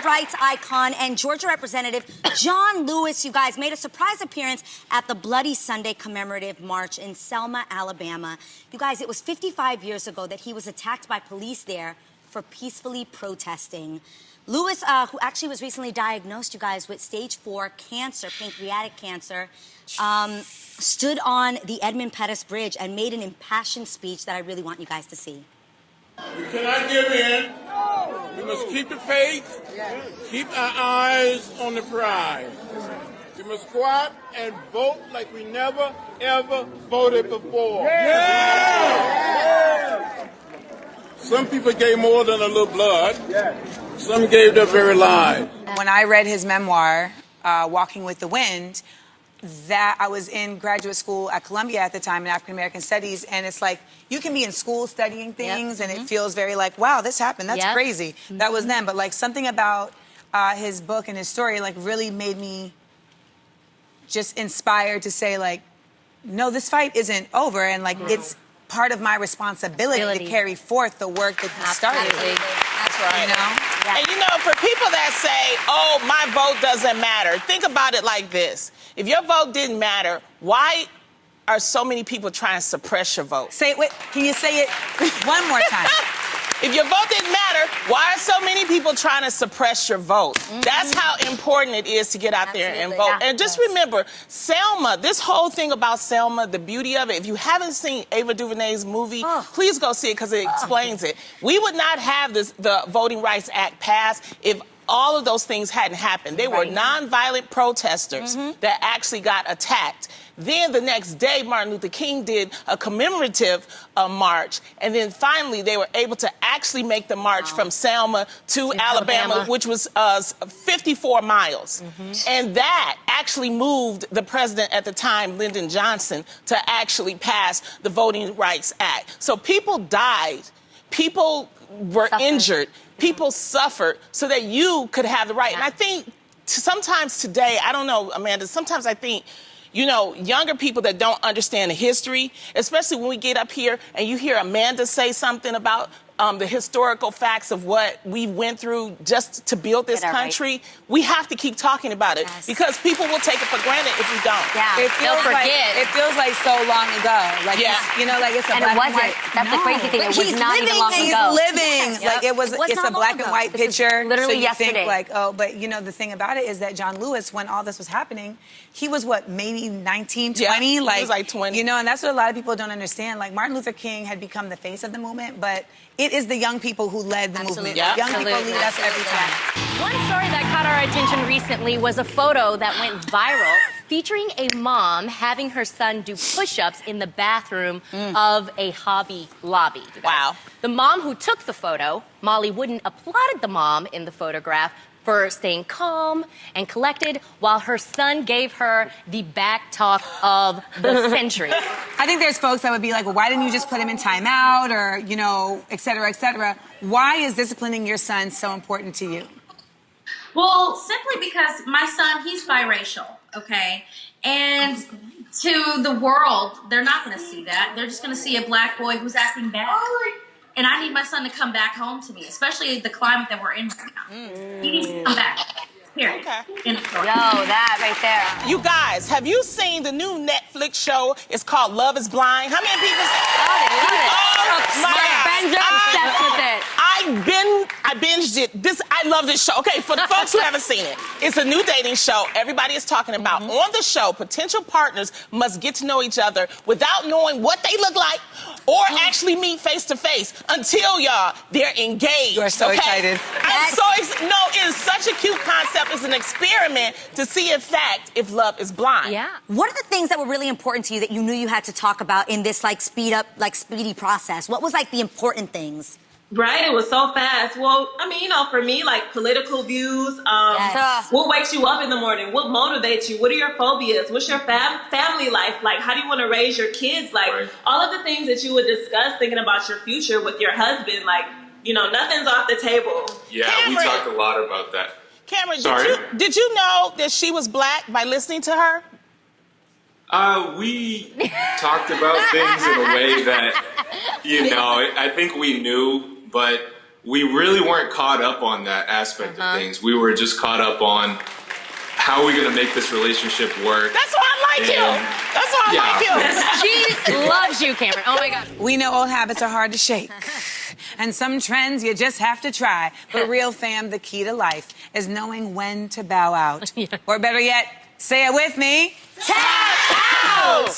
rights icon and Georgia Representative John Lewis, you guys, made a surprise appearance at the Bloody Sunday commemorative march in Selma, Alabama. You guys, it was 55 years ago that he was attacked by police there for peacefully protesting. Lewis, who actually was recently diagnosed, you guys, with stage 4 cancer, pancreatic cancer, stood on the Edmund Pettus Bridge and made an impassioned speech that I really want you guys to see. We cannot give in. We must keep the faith, keep our eyes on the prize. We must go out and vote like we never, ever voted before. Yeah. Some people gave more than a little blood. Some gave their very lives. When I read his memoir, Walking with the Wind, that I was in graduate school at Columbia at the time in African American Studies, and it's like you can be in school studying things and it feels very like, wow, this happened, that's crazy. That was then, but like something about his book and his story like really made me just inspired to say like, no, this fight isn't over, and like it's part of my responsibility to carry forth the work that he started. That's right. You know? And you know, for people that say, oh, my vote doesn't matter, think about it like this. If your vote didn't matter, why are so many people trying to suppress your vote? Say it, wait, can you say it one more time? If your vote didn't matter, why are so many people trying to suppress your vote? That's how important it is to get out there and vote. And just remember, Selma, this whole thing about Selma, the beauty of it, if you haven't seen Ava DuVernay's movie, please go see it because it explains it. We would not have the Voting Rights Act passed if all of those things hadn't happened. They were nonviolent protesters that actually got attacked. Then the next day, Martin Luther King did a commemorative march. And then finally, they were able to actually make the march from Selma to Alabama, which was 54 miles. And that actually moved the president at the time, Lyndon Johnson, to actually pass the Voting Rights Act. So people died. People were injured. People suffered so that you could have the right. And I think sometimes today, I don't know, Amanda, sometimes I think, you know, younger people that don't understand the history, especially when we get up here and you hear Amanda say something about the historical facts of what we went through just to build this country, we have to keep talking about it because people will take it for granted if we don't. It feels like so long ago. Like you know, like it's a black and white. That's the crazy thing. It was not even long ago. He's living. Like it's a black and white picture. Literally so you yesterday. think like, oh, but you know, the thing about it is that John Lewis, when all this was happening, he was what, maybe 19, 20? He was like 20. You know, and that's what a lot of people don't understand. Like Martin Luther King had become the face of the movement, but it is the young people who led the movement. Young people lead us every time. One story that caught our attention recently was a photo that went viral featuring a mom having her son do push-ups in the bathroom of a Hobby Lobby. Wow. The mom who took the photo, Molly Wooden, applauded the mom in the photograph for staying calm and collected while her son gave her the back talk of the century. I think there's folks that would be like, well, why didn't you just put him in timeout or, you know, et cetera, et cetera. Why is disciplining your son so important to you? Well, simply because my son, he's biracial, okay? And to the world, they're not going to see that. They're just going to see a black boy who's acting bad. And I need my son to come back home to me, especially the climate that we're in right now. He needs to come back. Period. Yo, that right there. You guys, have you seen the new Netflix show? It's called Love is Blind. How many people Obsessed with it. I binged it. I love this show. Okay, for the folks who haven't seen it, it's a new dating show everybody is talking about. On the show, potential partners must get to know each other without knowing what they look like or actually meet face to face until they're engaged. You're so excited. I'm so excited. No, it is such a cute concept. It's an experiment to see, in fact, if love is blind. Yeah. What are the things that were really important to you that you knew you had to talk about in this like speedy process? What was like the important things? Right, it was so fast. Well, I mean, you know, for me, like political views, what wakes you up in the morning? What motivates you? What are your phobias? What's your family life like? How do you want to raise your kids? Like, all of the things that you would discuss thinking about your future with your husband, like, you know, nothing's off the table. Yeah, Cameron, we talked a lot about that. Cameron, did you know that she was black by listening to her? We talked about things in a way that, you know, I think we knew, but we really weren't caught up on that aspect of things. We were just caught up on how are we going to make this relationship work. That's why I like you. That's why I like you. She loves you, Cameron. Oh my God. We know old habits are hard to shake. And some trends you just have to try. But real fam, the key to life is knowing when to bow out. Or better yet, say it with me. Tap out!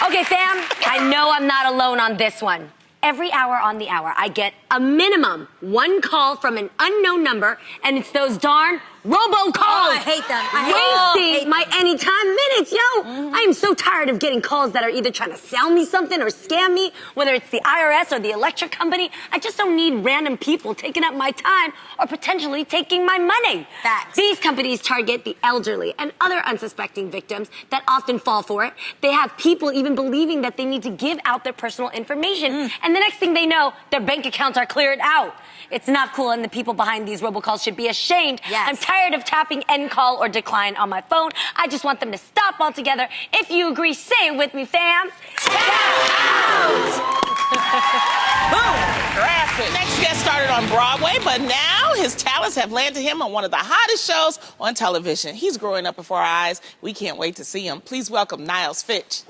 Okay, fam, I know I'm not alone on this one. Every hour on the hour, I get a minimum one call from an unknown number, and it's those darn robocalls. Oh, I hate them. Wasting my anytime minutes, yo. I am so tired of getting calls that are either trying to sell me something or scam me, whether it's the IRS or the electric company. I just don't need random people taking up my time or potentially taking my money. Facts. These companies target the elderly and other unsuspecting victims that often fall for it. They have people even believing that they need to give out their personal information. And the next thing they know, their bank accounts are cleared out. It's not cool, and the people behind these robocalls should be ashamed. Yes. I'm tired of tapping end call or decline on my phone. I just want them to stop altogether. If you agree, say it with me, fam. Boom! Graphic. Next guest started on Broadway, but now his talents have landed him on one of the hottest shows on television. He's growing up before our eyes. We can't wait to see him. Please welcome Niles Fitch.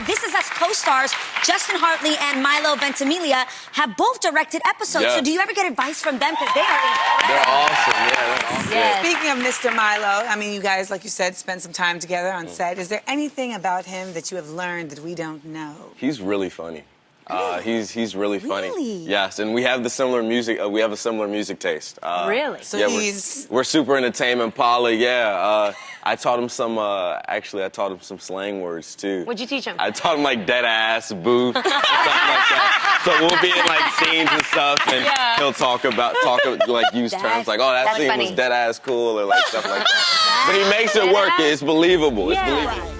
This Is Us co-stars Justin Hartley and Milo Ventimiglia have both directed episodes. Yeah. So do you ever get advice from them? Because they are incredible. They're awesome. Yeah, they're awesome. Yes. Speaking of Mr. Milo, I mean, you guys, like you said, spent some time together on set. Is there anything about him that you have learned that we don't know? He's really funny. He's really funny. Really? Yes, and we have the similar music. We have a similar music taste. Really? So yeah, he's... we're super entertainment, Paula. Yeah. I taught him some. Actually, I taught him some slang words too. What'd you teach him? I taught him like dead ass, boof, stuff like that. So we'll be in like scenes and stuff, and he'll use terms like, "Oh, that That's scene funny. was dead ass cool," or like stuff like that. But he makes it work. It's believable. It's believable.